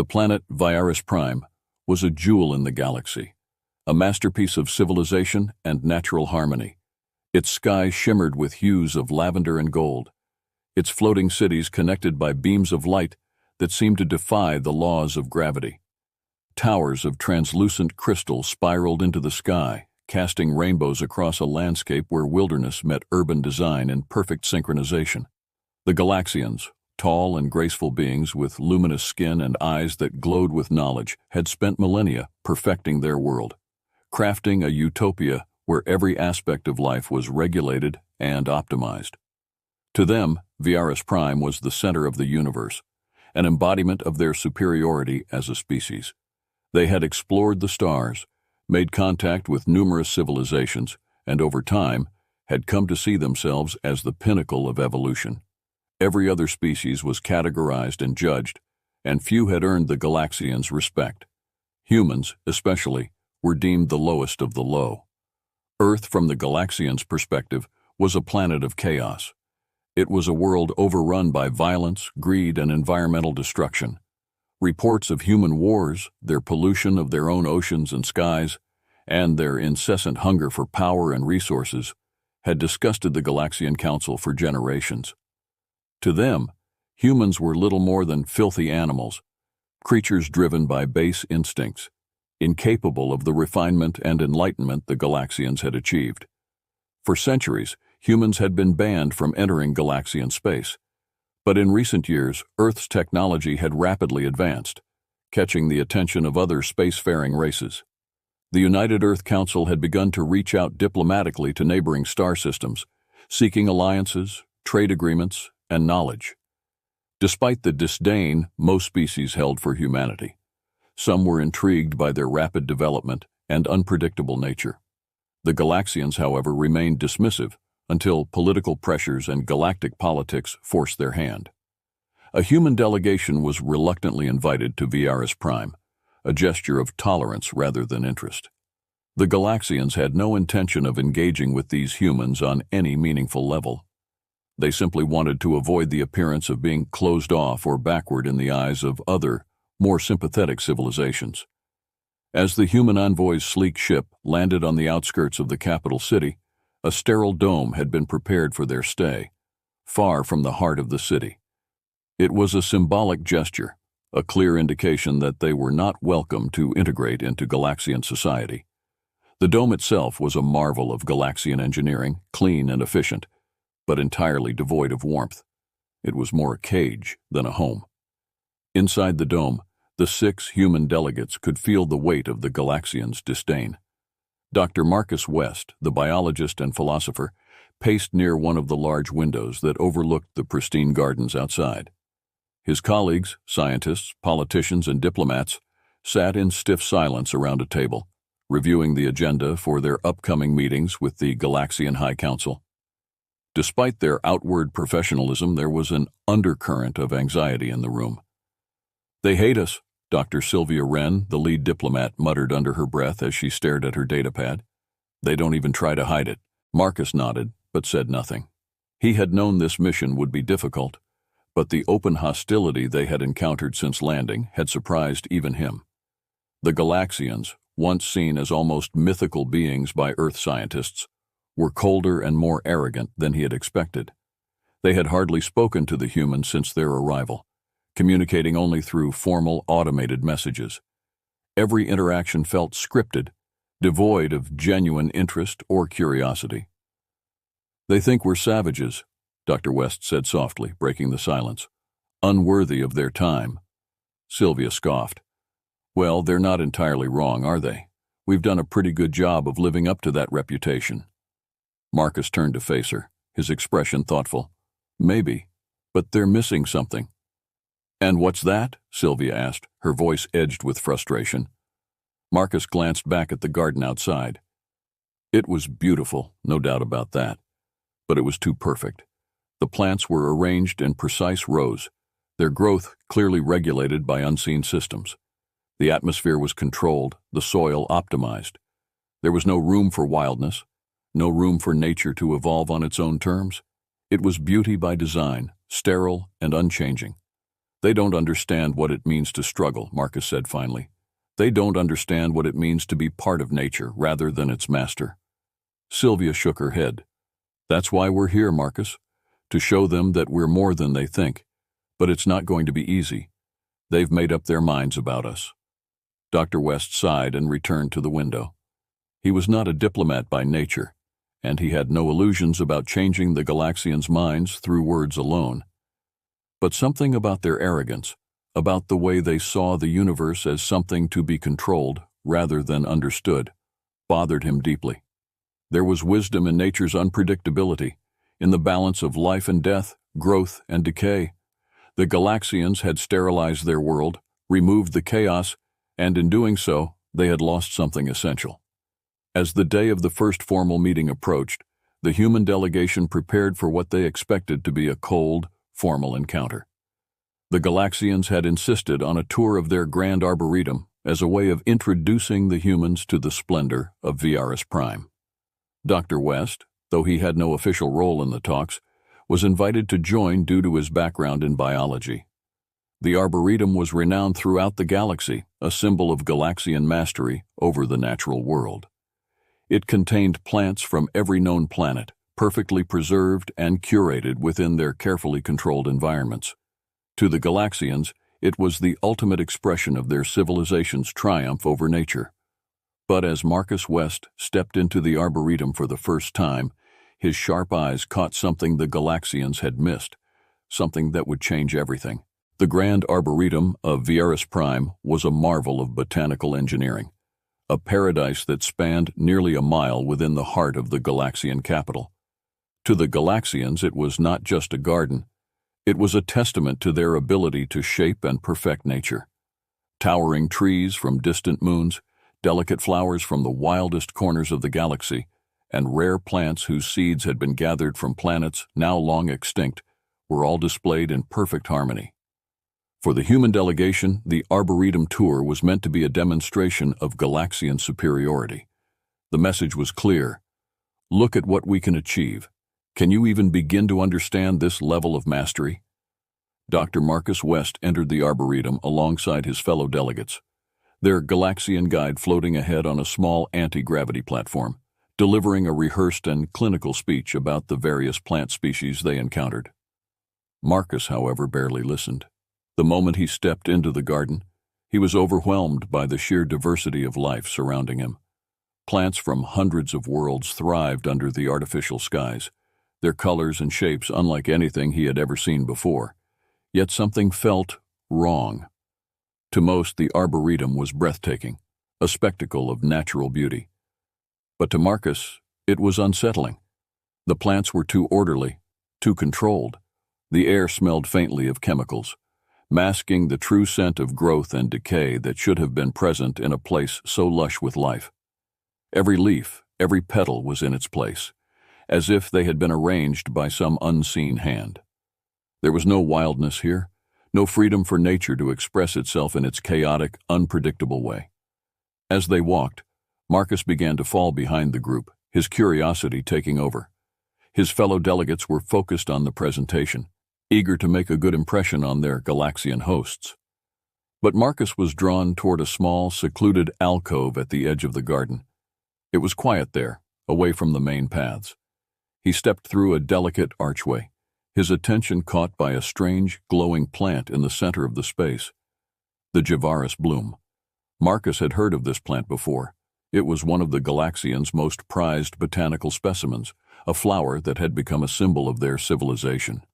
The planet Virus Prime was a jewel in the galaxy, a masterpiece of civilization and natural harmony. Its sky shimmered with hues of lavender and gold, its floating cities connected by beams of light that seemed to defy the laws of gravity. Towers of translucent crystal spiraled into the sky, casting rainbows across a landscape where wilderness met urban design in perfect synchronization. The Galaxians, tall and graceful beings with luminous skin and eyes that glowed with knowledge, had spent millennia perfecting their world, crafting a utopia where every aspect of life was regulated and optimized. To them, Virus Prime was the center of the universe, an embodiment of their superiority as a species. They had explored the stars, made contact with numerous civilizations, and over time had come to see themselves as the pinnacle of evolution. Every other species was categorized and judged, and few had earned the Galaxians' respect. Humans, especially, were deemed the lowest of the low. Earth, from the Galaxians' perspective, was a planet of chaos. It was a world overrun by violence, greed, and environmental destruction. Reports of human wars, their pollution of their own oceans and skies, and their incessant hunger for power and resources had disgusted the Galaxian Council for generations. To them, humans were little more than filthy animals, creatures driven by base instincts, incapable of the refinement and enlightenment the Galaxians had achieved. For centuries, humans had been banned from entering Galaxian space. But in recent years, Earth's technology had rapidly advanced, catching the attention of other spacefaring races. The United Earth Council had begun to reach out diplomatically to neighboring star systems, seeking alliances, trade agreements, and knowledge. Despite the disdain most species held for humanity, some were intrigued by their rapid development and unpredictable nature. The Galaxians, however, remained dismissive until political pressures and galactic politics forced their hand. A human delegation was reluctantly invited to Virus Prime, a gesture of tolerance rather than interest. The Galaxians had no intention of engaging with these humans on any meaningful level. They simply wanted to avoid the appearance of being closed off or backward in the eyes of other, more sympathetic civilizations. As the human envoy's sleek ship landed on the outskirts of the capital city, a sterile dome had been prepared for their stay, far from the heart of the city. It was a symbolic gesture, a clear indication that they were not welcome to integrate into Galaxian society. The dome itself was a marvel of Galaxian engineering, clean and efficient, but entirely devoid of warmth. It was more a cage than a home. Inside the dome, the 6 human delegates could feel the weight of the Galaxians' disdain. Dr. Marcus West, the biologist and philosopher, paced near one of the large windows that overlooked the pristine gardens outside. His colleagues, scientists, politicians, and diplomats, sat in stiff silence around a table, reviewing the agenda for their upcoming meetings with the Galaxian High Council. Despite their outward professionalism, there was an undercurrent of anxiety in the room. "They hate us," Dr. Sylvia Wren, the lead diplomat, muttered under her breath as she stared at her datapad. "They don't even try to hide it." Marcus nodded, but said nothing. He had known this mission would be difficult, but the open hostility they had encountered since landing had surprised even him. The Galaxians, once seen as almost mythical beings by Earth scientists, were colder and more arrogant than he had expected. They had hardly spoken to the humans since their arrival, communicating only through formal, automated messages. Every interaction felt scripted, devoid of genuine interest or curiosity. "They think we're savages," Dr. West said softly, breaking the silence. "Unworthy of their time." Sylvia scoffed. "Well, they're not entirely wrong, are they? We've done a pretty good job of living up to that reputation." Marcus turned to face her, his expression thoughtful. "Maybe, but they're missing something." "And what's that?" Sylvia asked, her voice edged with frustration. Marcus glanced back at the garden outside. It was beautiful, no doubt about that, but it was too perfect. The plants were arranged in precise rows, their growth clearly regulated by unseen systems. The atmosphere was controlled, the soil optimized. There was no room for wildness, no room for nature to evolve on its own terms. It was beauty by design, sterile and unchanging. "They don't understand what it means to struggle," Marcus said finally. "They don't understand what it means to be part of nature rather than its master." Sylvia shook her head. "That's why we're here, Marcus, to show them that we're more than they think. But it's not going to be easy. They've made up their minds about us." Dr. West sighed and returned to the window. He was not a diplomat by nature, and he had no illusions about changing the Galaxians' minds through words alone. But something about their arrogance, about the way they saw the universe as something to be controlled rather than understood, bothered him deeply. There was wisdom in nature's unpredictability, in the balance of life and death, growth and decay. The Galaxians had sterilized their world, removed the chaos, and in doing so, they had lost something essential. As the day of the first formal meeting approached, the human delegation prepared for what they expected to be a cold, formal encounter. The Galaxians had insisted on a tour of their Grand Arboretum as a way of introducing the humans to the splendor of Viaris Prime. Dr. West, though he had no official role in the talks, was invited to join due to his background in biology. The Arboretum was renowned throughout the galaxy, a symbol of Galaxian mastery over the natural world. It contained plants from every known planet, perfectly preserved and curated within their carefully controlled environments. To the Galaxians, it was the ultimate expression of their civilization's triumph over nature. But as Marcus West stepped into the Arboretum for the first time, his sharp eyes caught something the Galaxians had missed, something that would change everything. The Grand Arboretum of Viaris Prime was a marvel of botanical engineering, a paradise that spanned nearly a mile within the heart of the Galaxian capital. To the Galaxians, it was not just a garden. It was a testament to their ability to shape and perfect nature. Towering trees from distant moons, delicate flowers from the wildest corners of the galaxy, and rare plants whose seeds had been gathered from planets now long extinct were all displayed in perfect harmony. For the human delegation, the Arboretum tour was meant to be a demonstration of Galaxian superiority. The message was clear. Look at what we can achieve. Can you even begin to understand this level of mastery? Dr. Marcus West entered the Arboretum alongside his fellow delegates, their Galaxian guide floating ahead on a small anti-gravity platform, delivering a rehearsed and clinical speech about the various plant species they encountered. Marcus, however, barely listened. The moment he stepped into the garden, he was overwhelmed by the sheer diversity of life surrounding him. Plants from hundreds of worlds thrived under the artificial skies, their colors and shapes unlike anything he had ever seen before. Yet something felt wrong. To most, the Arboretum was breathtaking, a spectacle of natural beauty. But to Marcus, it was unsettling. The plants were too orderly, too controlled. The air smelled faintly of chemicals, masking the true scent of growth and decay that should have been present in a place so lush with life. Every leaf, every petal was in its place, as if they had been arranged by some unseen hand. There was no wildness here, no freedom for nature to express itself in its chaotic, unpredictable way. As they walked, Marcus began to fall behind the group, his curiosity taking over. His fellow delegates were focused on the presentation, eager to make a good impression on their Galaxian hosts. But Marcus was drawn toward a small, secluded alcove at the edge of the garden. It was quiet there, away from the main paths. He stepped through a delicate archway, his attention caught by a strange, glowing plant in the center of the space. The Viaris bloom. Marcus had heard of this plant before. It was one of the Galaxians' most prized botanical specimens, a flower that had become a symbol of their civilization.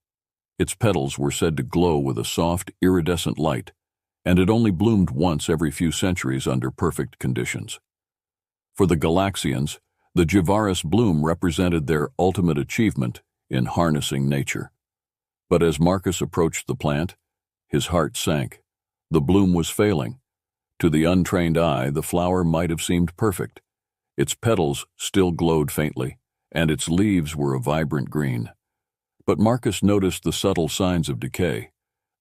Its petals were said to glow with a soft, iridescent light, and it only bloomed once every few centuries under perfect conditions. For the Galaxians, the Viaris bloom represented their ultimate achievement in harnessing nature. But as Marcus approached the plant, his heart sank. The bloom was failing. To the untrained eye, the flower might have seemed perfect. Its petals still glowed faintly, and its leaves were a vibrant green. But Marcus noticed the subtle signs of decay.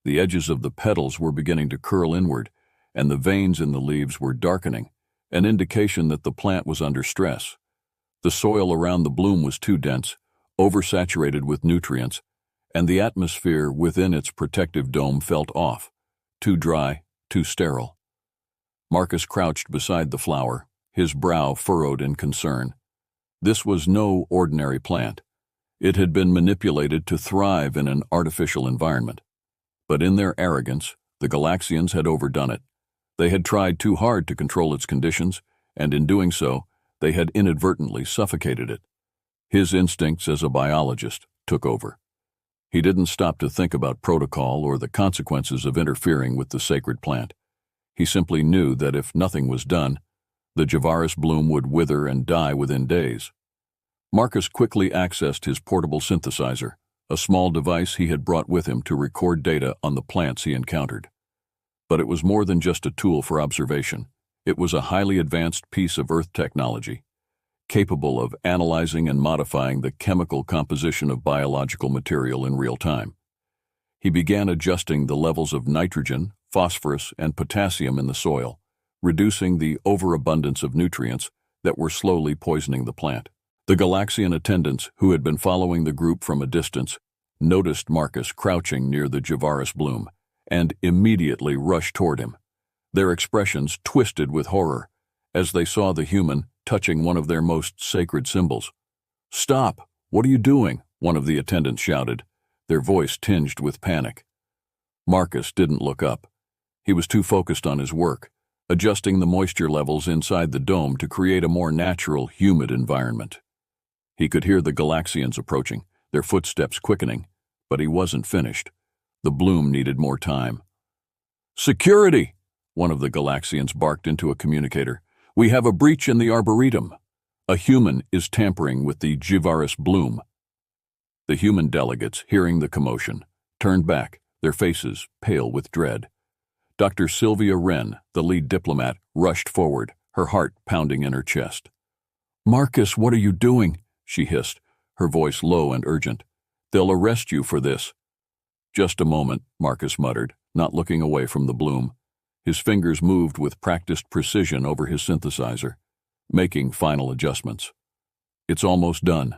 The edges of the petals were beginning to curl inward, and the veins in the leaves were darkening, an indication that the plant was under stress. The soil around the bloom was too dense, oversaturated with nutrients, and the atmosphere within its protective dome felt off, too dry, too sterile. Marcus crouched beside the flower, his brow furrowed in concern. This was no ordinary plant. It had been manipulated to thrive in an artificial environment. But in their arrogance, the Galaxians had overdone it. They had tried too hard to control its conditions, and in doing so, they had inadvertently suffocated it. His instincts as a biologist took over. He didn't stop to think about protocol or the consequences of interfering with the sacred plant. He simply knew that if nothing was done, the Javaris bloom would wither and die within days. Marcus quickly accessed his portable synthesizer, a small device he had brought with him to record data on the plants he encountered. But it was more than just a tool for observation. It was a highly advanced piece of Earth technology, capable of analyzing and modifying the chemical composition of biological material in real time. He began adjusting the levels of nitrogen, phosphorus, and potassium in the soil, reducing the overabundance of nutrients that were slowly poisoning the plant. The Galaxian attendants, who had been following the group from a distance, noticed Marcus crouching near the Javaris bloom and immediately rushed toward him. Their expressions twisted with horror as they saw the human touching one of their most sacred symbols. "Stop! What are you doing?" one of the attendants shouted, their voice tinged with panic. Marcus didn't look up. He was too focused on his work, adjusting the moisture levels inside the dome to create a more natural, humid environment. He could hear the Galaxians approaching, their footsteps quickening, but he wasn't finished. The bloom needed more time. "Security!" one of the Galaxians barked into a communicator. "We have a breach in the Arboretum. A human is tampering with the Javaris bloom." The human delegates, hearing the commotion, turned back, their faces pale with dread. Dr. Sylvia Wren, the lead diplomat, rushed forward, her heart pounding in her chest. "Marcus, what are you doing?" she hissed, her voice low and urgent. "They'll arrest you for this." "Just a moment," Marcus muttered, not looking away from the bloom. His fingers moved with practiced precision over his synthesizer, making final adjustments. "It's almost done."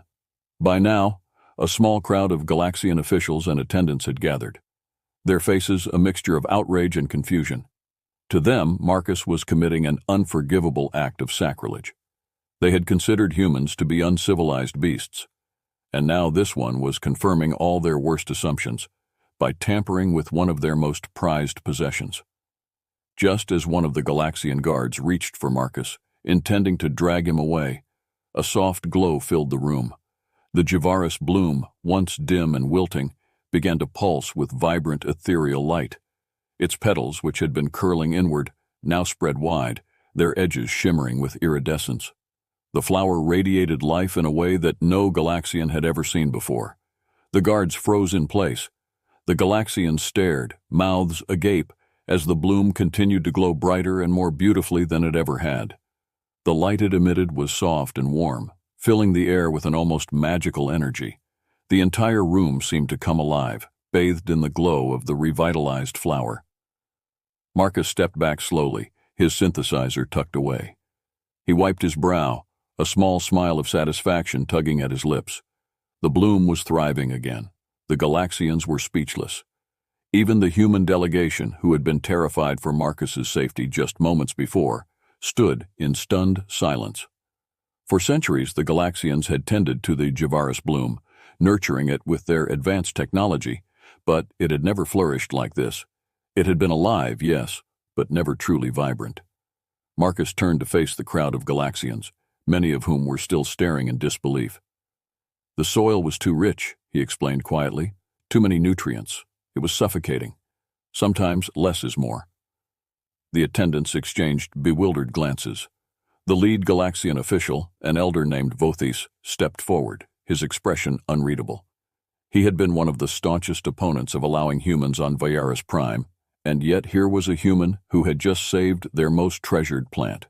By now, a small crowd of Galaxian officials and attendants had gathered, their faces a mixture of outrage and confusion. To them, Marcus was committing an unforgivable act of sacrilege. They had considered humans to be uncivilized beasts, and now this one was confirming all their worst assumptions by tampering with one of their most prized possessions. Just as one of the Galaxian guards reached for Marcus, intending to drag him away, a soft glow filled the room. The Javaris bloom, once dim and wilting, began to pulse with vibrant ethereal light. Its petals, which had been curling inward, now spread wide, their edges shimmering with iridescence. The flower radiated life in a way that no Galaxian had ever seen before. The guards froze in place. The Galaxians stared, mouths agape, as the bloom continued to glow brighter and more beautifully than it ever had. The light it emitted was soft and warm, filling the air with an almost magical energy. The entire room seemed to come alive, bathed in the glow of the revitalized flower. Marcus stepped back slowly, his synthesizer tucked away. He wiped his brow, a small smile of satisfaction tugging at his lips. The bloom was thriving again. The Galaxians were speechless. Even the human delegation, who had been terrified for Marcus's safety just moments before, stood in stunned silence. For centuries, the Galaxians had tended to the Javaris bloom, nurturing it with their advanced technology, but it had never flourished like this. It had been alive, yes, but never truly vibrant. Marcus turned to face the crowd of Galaxians, many of whom were still staring in disbelief. "The soil was too rich," he explained quietly. "Too many nutrients. It was suffocating. Sometimes less is more." The attendants exchanged bewildered glances. The lead Galaxian official, an elder named Vothis, stepped forward, his expression unreadable. He had been one of the staunchest opponents of allowing humans on Vayaris Prime, and yet here was a human who had just saved their most treasured plant.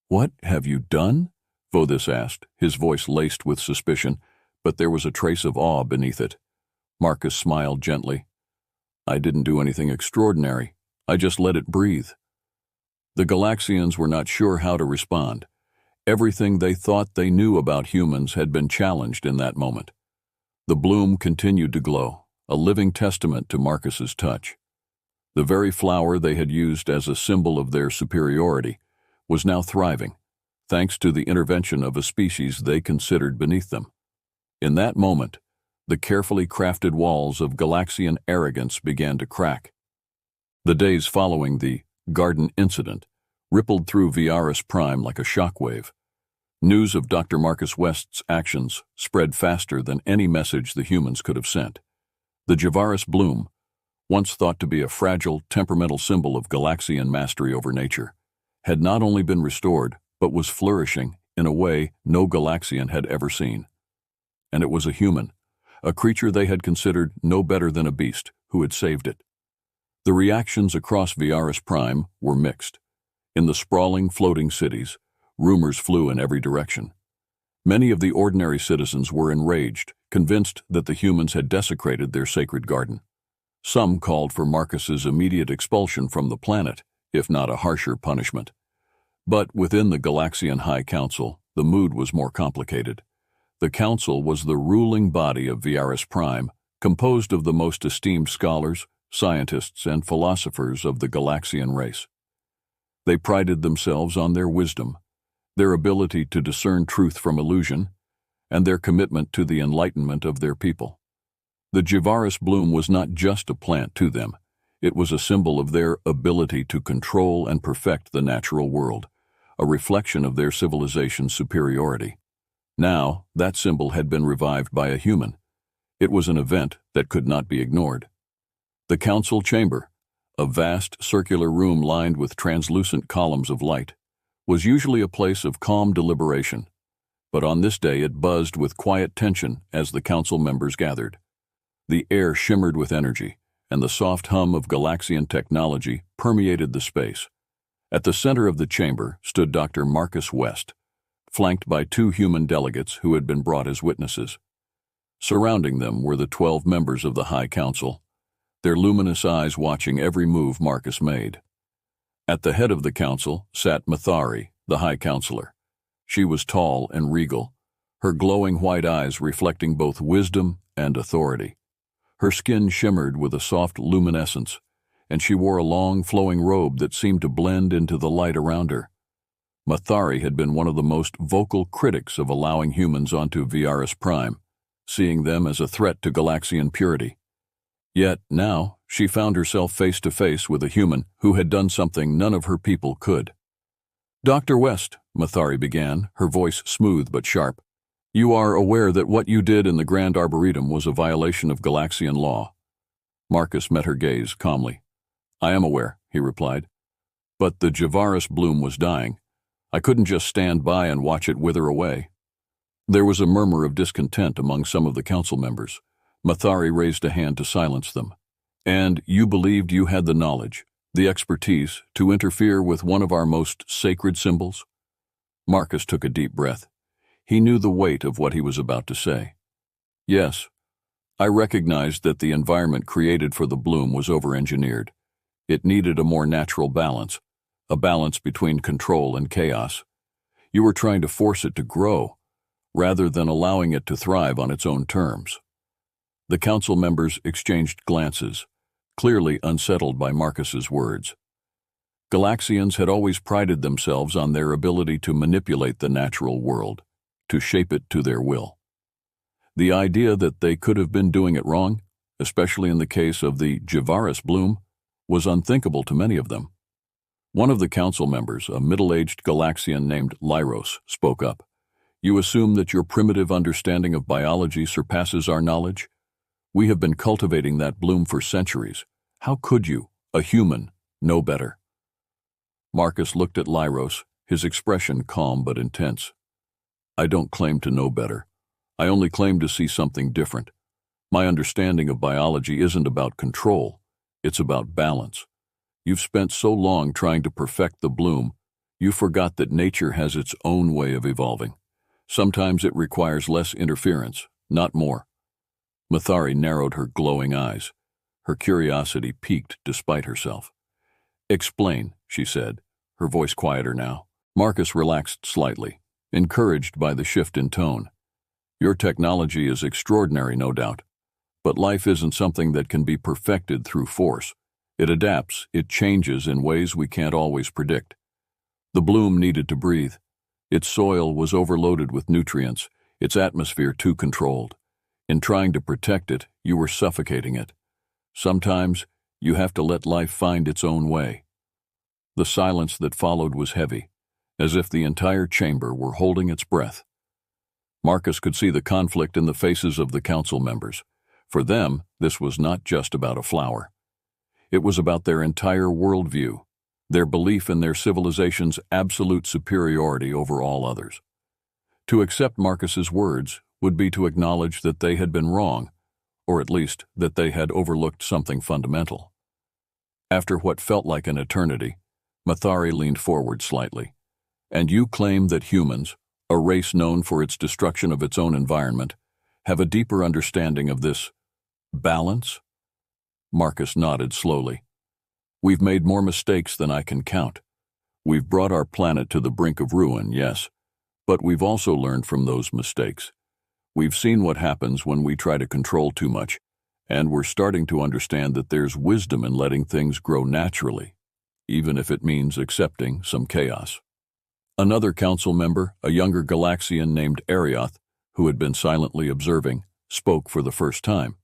"What have you done?" Vothis asked, his voice laced with suspicion, but there was a trace of awe beneath it. Marcus smiled gently. "I didn't do anything extraordinary. I just let it breathe." The Galaxians were not sure how to respond. Everything they thought they knew about humans had been challenged in that moment. The bloom continued to glow, a living testament to Marcus's touch. The very flower they had used as a symbol of their superiority was now thriving, thanks to the intervention of a species they considered beneath them. In that moment, the carefully crafted walls of Galaxian arrogance began to crack. The days following the garden incident rippled through Viaris Prime like a shockwave. News of Dr. Marcus West's actions spread faster than any message the humans could have sent. The Javaris bloom, once thought to be a fragile, temperamental symbol of Galaxian mastery over nature, had not only been restored, but was flourishing in a way no Galaxian had ever seen. And it was a human, a creature they had considered no better than a beast, who had saved it. The reactions across Viaris Prime were mixed. In the sprawling, floating cities, rumors flew in every direction. Many of the ordinary citizens were enraged, convinced that the humans had desecrated their sacred garden. Some called for Marcus's immediate expulsion from the planet, if not a harsher punishment. But within the Galaxian High Council, the mood was more complicated. The Council was the ruling body of Viaris Prime, composed of the most esteemed scholars, scientists, and philosophers of the Galaxian race. They prided themselves on their wisdom, their ability to discern truth from illusion, and their commitment to the enlightenment of their people. The Javaris bloom was not just a plant to them, it was a symbol of their ability to control and perfect the natural world, a reflection of their civilization's superiority. Now, that symbol had been revived by a human. It was an event that could not be ignored. The council chamber, a vast circular room lined with translucent columns of light, was usually a place of calm deliberation, but on this day it buzzed with quiet tension as the council members gathered. The air shimmered with energy, and the soft hum of Galaxian technology permeated the space. At the center of the chamber stood Dr. Marcus West, flanked by 2 human delegates who had been brought as witnesses. Surrounding them were the 12 members of the High Council, their luminous eyes watching every move Marcus made. At the head of the council sat Mathari, the High Counselor. She was tall and regal, her glowing white eyes reflecting both wisdom and authority. Her skin shimmered with a soft luminescence, and she wore a long, flowing robe that seemed to blend into the light around her. Mathari had been one of the most vocal critics of allowing humans onto Viaris Prime, seeing them as a threat to Galaxian purity. Yet now she found herself face to face with a human who had done something none of her people could. "Dr. West," Mathari began, her voice smooth but sharp, "you are aware that what you did in the Grand Arboretum was a violation of Galaxian law." Marcus met her gaze calmly. "I am aware," he replied. "But the Javaris bloom was dying. I couldn't just stand by and watch it wither away." There was a murmur of discontent among some of the council members. Mathari raised a hand to silence them. "And you believed you had the knowledge, the expertise, to interfere with one of our most sacred symbols?" Marcus took a deep breath. He knew the weight of what he was about to say. "Yes, I recognized that the environment created for the bloom was over-engineered. It needed a more natural balance, a balance between control and chaos. You were trying to force it to grow, rather than allowing it to thrive on its own terms." The council members exchanged glances, clearly unsettled by Marcus's words. Galaxians had always prided themselves on their ability to manipulate the natural world, to shape it to their will. The idea that they could have been doing it wrong, especially in the case of the Javaris bloom, was unthinkable to many of them. One of the council members, a middle-aged Galaxian named Lyros, spoke up. "You assume that your primitive understanding of biology surpasses our knowledge? We have been cultivating that bloom for centuries. How could you, a human, know better?" Marcus looked at Lyros, his expression calm but intense. "I don't claim to know better. I only claim to see something different. My understanding of biology isn't about control. It's about balance. You've spent so long trying to perfect the bloom, you forgot that nature has its own way of evolving. Sometimes it requires less interference, not more." Mathari narrowed her glowing eyes. Her curiosity piqued despite herself. "Explain," she said, her voice quieter now. Marcus relaxed slightly, encouraged by the shift in tone. "Your technology is extraordinary, no doubt. But life isn't something that can be perfected through force. It adapts, it changes in ways we can't always predict. The bloom needed to breathe. Its soil was overloaded with nutrients, its atmosphere too controlled. In trying to protect it, you were suffocating it. Sometimes, you have to let life find its own way. The silence that followed was heavy, as if the entire chamber were holding its breath. Marcus could see the conflict in the faces of the council members. For them, this was not just about a flower. It was about their entire worldview, their belief in their civilization's absolute superiority over all others. To accept Marcus's words would be to acknowledge that they had been wrong, or at least that they had overlooked something fundamental. After what felt like an eternity, Mathari leaned forward slightly. "And you claim that humans, a race known for its destruction of its own environment, have a deeper understanding of this balance?" Marcus nodded slowly. "We've made more mistakes than I can count. We've brought our planet to the brink of ruin, yes, but we've also learned from those mistakes. We've seen what happens when we try to control too much, and we're starting to understand that there's wisdom in letting things grow naturally, even if it means accepting some chaos." Another council member, a younger Galaxian named Arioth, who had been silently observing, spoke for the first time.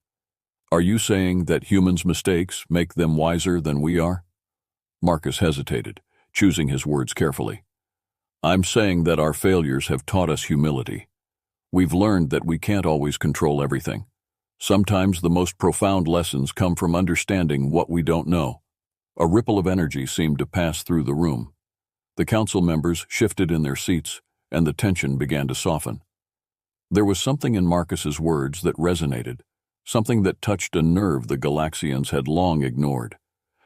"Are you saying that humans' mistakes make them wiser than we are?" Marcus hesitated, choosing his words carefully. "I'm saying that our failures have taught us humility. We've learned that we can't always control everything. Sometimes the most profound lessons come from understanding what we don't know." A ripple of energy seemed to pass through the room. The council members shifted in their seats, and the tension began to soften. There was something in Marcus's words that resonated, something that touched a nerve the Galaxians had long ignored.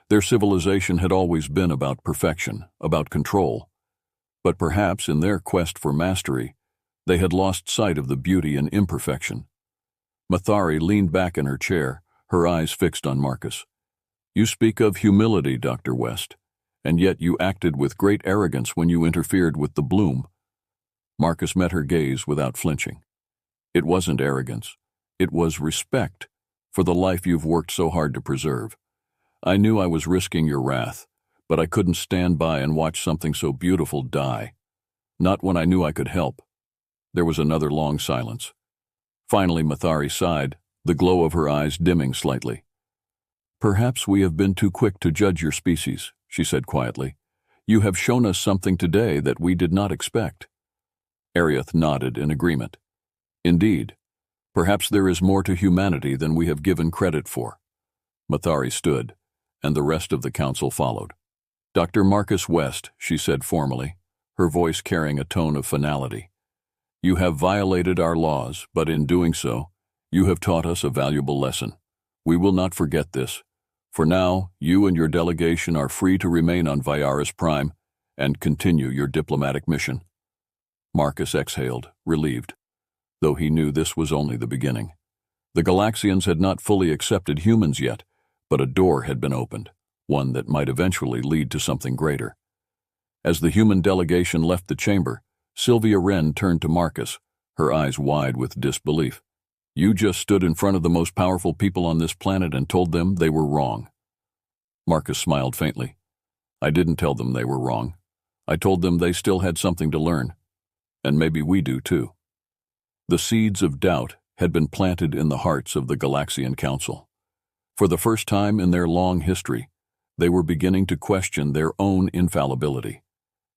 Their civilization had always been about perfection, about control. But perhaps in their quest for mastery, they had lost sight of the beauty in imperfection. Mathari leaned back in her chair, her eyes fixed on Marcus. "You speak of humility, Dr. West, and yet you acted with great arrogance when you interfered with the bloom." Marcus met her gaze without flinching. "It wasn't arrogance. It was respect for the life you've worked so hard to preserve. I knew I was risking your wrath, but I couldn't stand by and watch something so beautiful die. Not when I knew I could help." There was another long silence. Finally, Mathari sighed, the glow of her eyes dimming slightly. "Perhaps we have been too quick to judge your species," she said quietly. "You have shown us something today that we did not expect." Arioth nodded in agreement. "Indeed. Perhaps there is more to humanity than we have given credit for." Mathari stood, and the rest of the council followed. "Dr. Marcus West," she said formally, her voice carrying a tone of finality. "You have violated our laws, but in doing so, you have taught us a valuable lesson. We will not forget this. For now, you and your delegation are free to remain on Viaris Prime and continue your diplomatic mission." Marcus exhaled, relieved, though he knew this was only the beginning. The Galaxians had not fully accepted humans yet, but a door had been opened, one that might eventually lead to something greater. As the human delegation left the chamber, Sylvia Wren turned to Marcus, her eyes wide with disbelief. "You just stood in front of the most powerful people on this planet and told them they were wrong." Marcus smiled faintly. "I didn't tell them they were wrong. I told them they still had something to learn. And maybe we do too." The seeds of doubt had been planted in the hearts of the Galaxian Council. For the first time in their long history, they were beginning to question their own infallibility.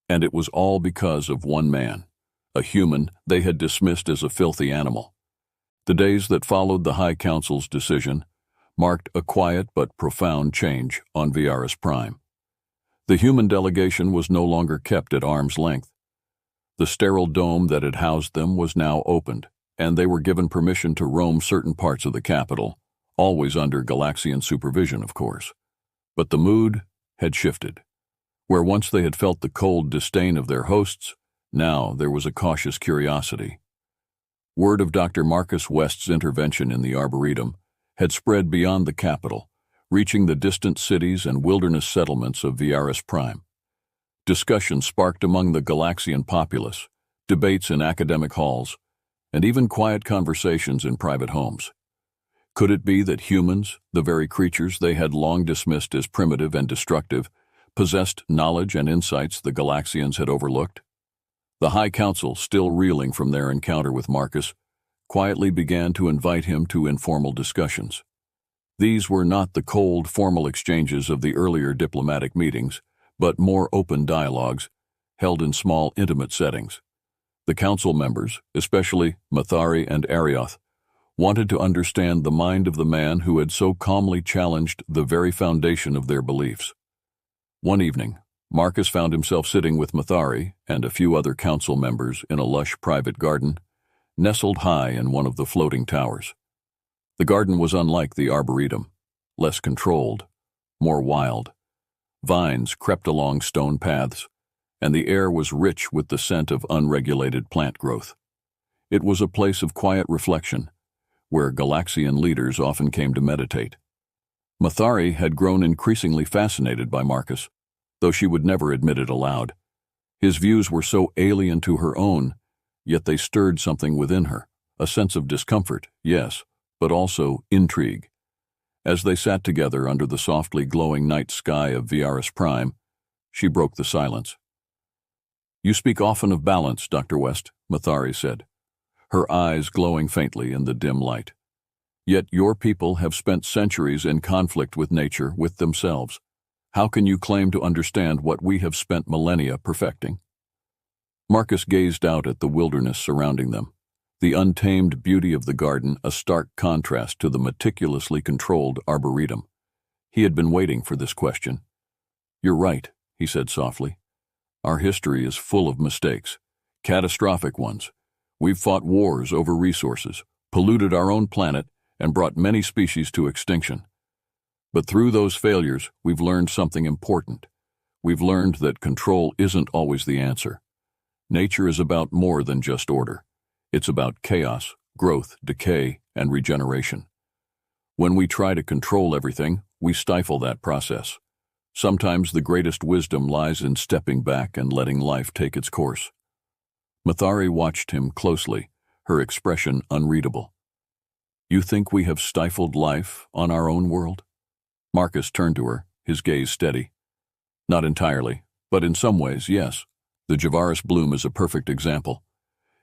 And it was all because of one man, a human they had dismissed as a filthy animal. The days that followed the High Council's decision marked a quiet but profound change on Viaris Prime. The human delegation was no longer kept at arm's length. The sterile dome that had housed them was now opened, and they were given permission to roam certain parts of the capital, always under Galaxian supervision, of course. But the mood had shifted. Where once they had felt the cold disdain of their hosts, now there was a cautious curiosity. Word of Dr. Marcus West's intervention in the Arboretum had spread beyond the capital, reaching the distant cities and wilderness settlements of Viaris Prime. Discussion sparked among the Galaxian populace, debates in academic halls, and even quiet conversations in private homes. Could it be that humans, the very creatures they had long dismissed as primitive and destructive, possessed knowledge and insights the Galaxians had overlooked? The High Council, still reeling from their encounter with Marcus, quietly began to invite him to informal discussions. These were not the cold, formal exchanges of the earlier diplomatic meetings, but more open dialogues, held in small, intimate settings. The council members, especially Mathari and Arioth, wanted to understand the mind of the man who had so calmly challenged the very foundation of their beliefs. One evening, Marcus found himself sitting with Mathari and a few other council members in a lush private garden, nestled high in one of the floating towers. The garden was unlike the arboretum, less controlled, more wild. Vines crept along stone paths, and the air was rich with the scent of unregulated plant growth. It was a place of quiet reflection, where Galaxian leaders often came to meditate. Mathari had grown increasingly fascinated by Marcus, though she would never admit it aloud. His views were so alien to her own, yet they stirred something within her, a sense of discomfort, yes, but also intrigue. As they sat together under the softly glowing night sky of Viaris Prime, she broke the silence. "You speak often of balance, Dr. West," Mathari said, her eyes glowing faintly in the dim light. "Yet your people have spent centuries in conflict with nature, with themselves. How can you claim to understand what we have spent millennia perfecting?" Marcus gazed out at the wilderness surrounding them, the untamed beauty of the garden a stark contrast to the meticulously controlled arboretum. He had been waiting for this question. "You're right," he said softly. "Our history is full of mistakes, catastrophic ones. We've fought wars over resources, polluted our own planet, and brought many species to extinction. But through those failures, we've learned something important. We've learned that control isn't always the answer. Nature is about more than just order. It's about chaos, growth, decay, and regeneration. When we try to control everything, we stifle that process. Sometimes the greatest wisdom lies in stepping back and letting life take its course." Mathari watched him closely, her expression unreadable. "You think we have stifled life on our own world?" Marcus turned to her, his gaze steady. "Not entirely, but in some ways, yes. The Javaris bloom is a perfect example.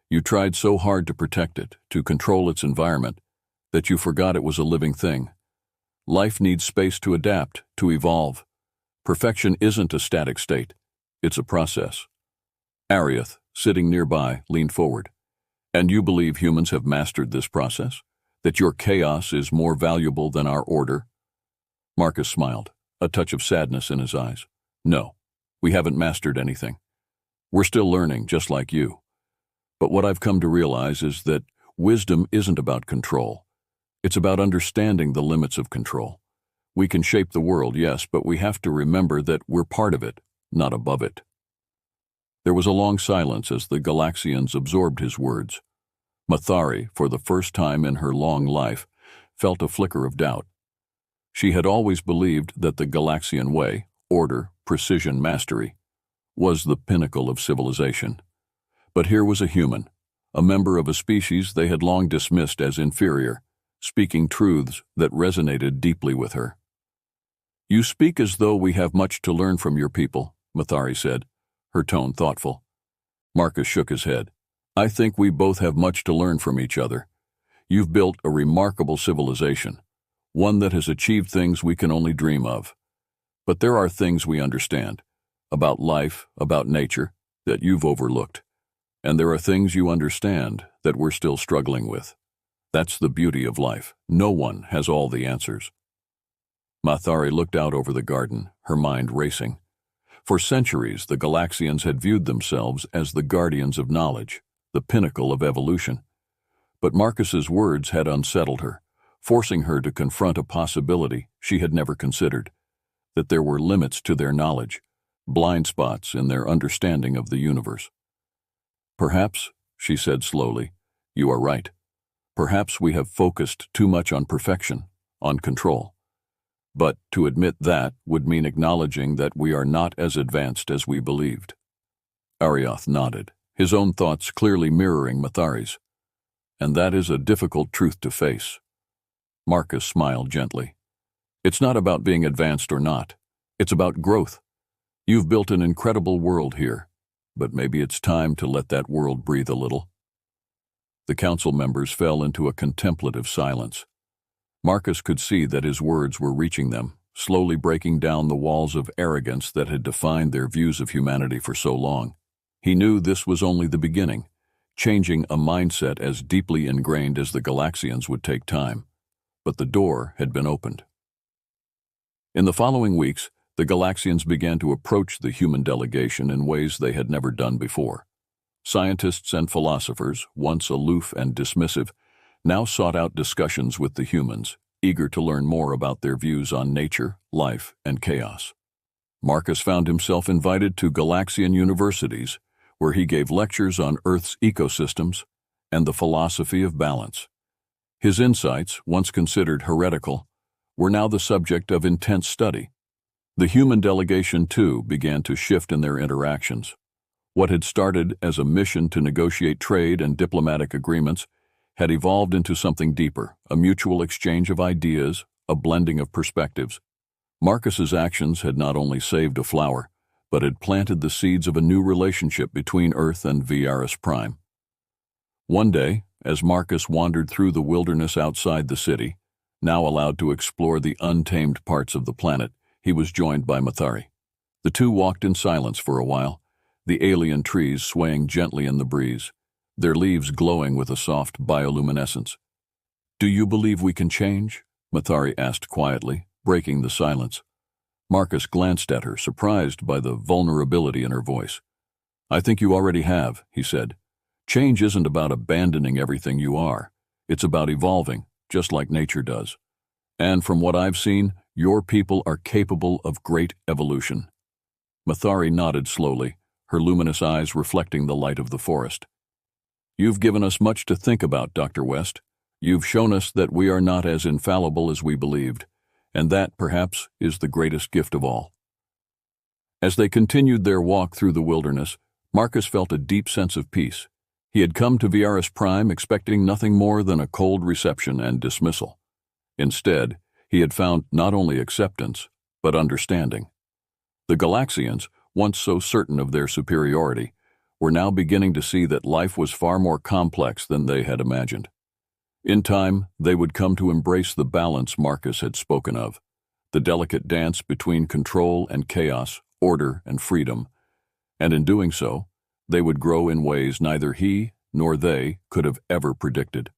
You tried so hard to protect it, to control its environment, that you forgot it was a living thing. Life needs space to adapt, to evolve. Perfection isn't a static state. It's a process." Arioth, sitting nearby, leaned forward. "And you believe humans have mastered this process? That your chaos is more valuable than our order?" Marcus smiled, a touch of sadness in his eyes. "No, we haven't mastered anything. We're still learning, just like you. But what I've come to realize is that wisdom isn't about control. It's about understanding the limits of control. We can shape the world, yes, but we have to remember that we're part of it, not above it." There was a long silence as the Galaxians absorbed his words. Mathari, for the first time in her long life, felt a flicker of doubt. She had always believed that the Galaxian way, order, precision, mastery, was the pinnacle of civilization. But here was a human, a member of a species they had long dismissed as inferior, speaking truths that resonated deeply with her. "You speak as though we have much to learn from your people," Mathari said, her tone thoughtful. Marcus shook his head. "I think we both have much to learn from each other. You've built a remarkable civilization, one that has achieved things we can only dream of. But there are things we understand, about life, about nature, that you've overlooked. And there are things you understand that we're still struggling with. That's the beauty of life. No one has all the answers." Mathari looked out over the garden, her mind racing. For centuries, the Galaxians had viewed themselves as the guardians of knowledge, the pinnacle of evolution. But Marcus's words had unsettled her, forcing her to confront a possibility she had never considered, that there were limits to their knowledge, blind spots in their understanding of the universe. "Perhaps," she said slowly, "you are right. Perhaps we have focused too much on perfection, on control. But to admit that would mean acknowledging that we are not as advanced as we believed." Arioth nodded, his own thoughts clearly mirroring Mathari's. "And that is a difficult truth to face. Marcus smiled gently. It's not about being advanced or not. It's about growth. You've built an incredible world here, but maybe it's time to let that world breathe a little. The council members fell into a contemplative silence. Marcus could see that his words were reaching them, slowly breaking down the walls of arrogance that had defined their views of humanity for so long. He knew this was only the beginning. Changing a mindset as deeply ingrained as the Galaxians would take time. But the door had been opened. In the following weeks, the Galaxians began to approach the human delegation in ways they had never done before. Scientists and philosophers, once aloof and dismissive, now sought out discussions with the humans, eager to learn more about their views on nature, life, and chaos. Marcus found himself invited to Galaxian universities, where he gave lectures on Earth's ecosystems and the philosophy of balance. His insights, once considered heretical, were now the subject of intense study. The human delegation, too, began to shift in their interactions. What had started as a mission to negotiate trade and diplomatic agreements had evolved into something deeper, a mutual exchange of ideas, a blending of perspectives. Marcus's actions had not only saved a flower, but had planted the seeds of a new relationship between Earth and Viaris Prime. One day, as Marcus wandered through the wilderness outside the city, now allowed to explore the untamed parts of the planet, he was joined by Mathari. The two walked in silence for a while, the alien trees swaying gently in the breeze, their leaves glowing with a soft bioluminescence. "Do you believe we can change?" Mathari asked quietly, breaking the silence. Marcus glanced at her, surprised by the vulnerability in her voice. "I think you already have," he said. "Change isn't about abandoning everything you are. It's about evolving, just like nature does. And from what I've seen, your people are capable of great evolution." Mathari nodded slowly, her luminous eyes reflecting the light of the forest. "You've given us much to think about, Dr. West. You've shown us that we are not as infallible as we believed, and that, perhaps, is the greatest gift of all." As they continued their walk through the wilderness, Marcus felt a deep sense of peace. He had come to Viaris Prime expecting nothing more than a cold reception and dismissal. Instead, he had found not only acceptance, but understanding. The Galaxians, once so certain of their superiority, were now beginning to see that life was far more complex than they had imagined. In time, they would come to embrace the balance Marcus had spoken of, the delicate dance between control and chaos, order and freedom, and in doing so, they would grow in ways neither he nor they could have ever predicted.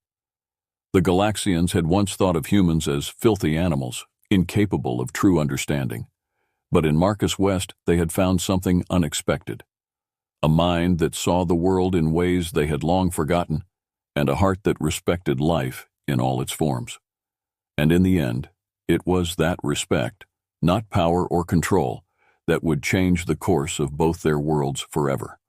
The Galaxians had once thought of humans as filthy animals, incapable of true understanding. But in Marcus West, they had found something unexpected. A mind that saw the world in ways they had long forgotten, and a heart that respected life in all its forms. And in the end, it was that respect, not power or control, that would change the course of both their worlds forever.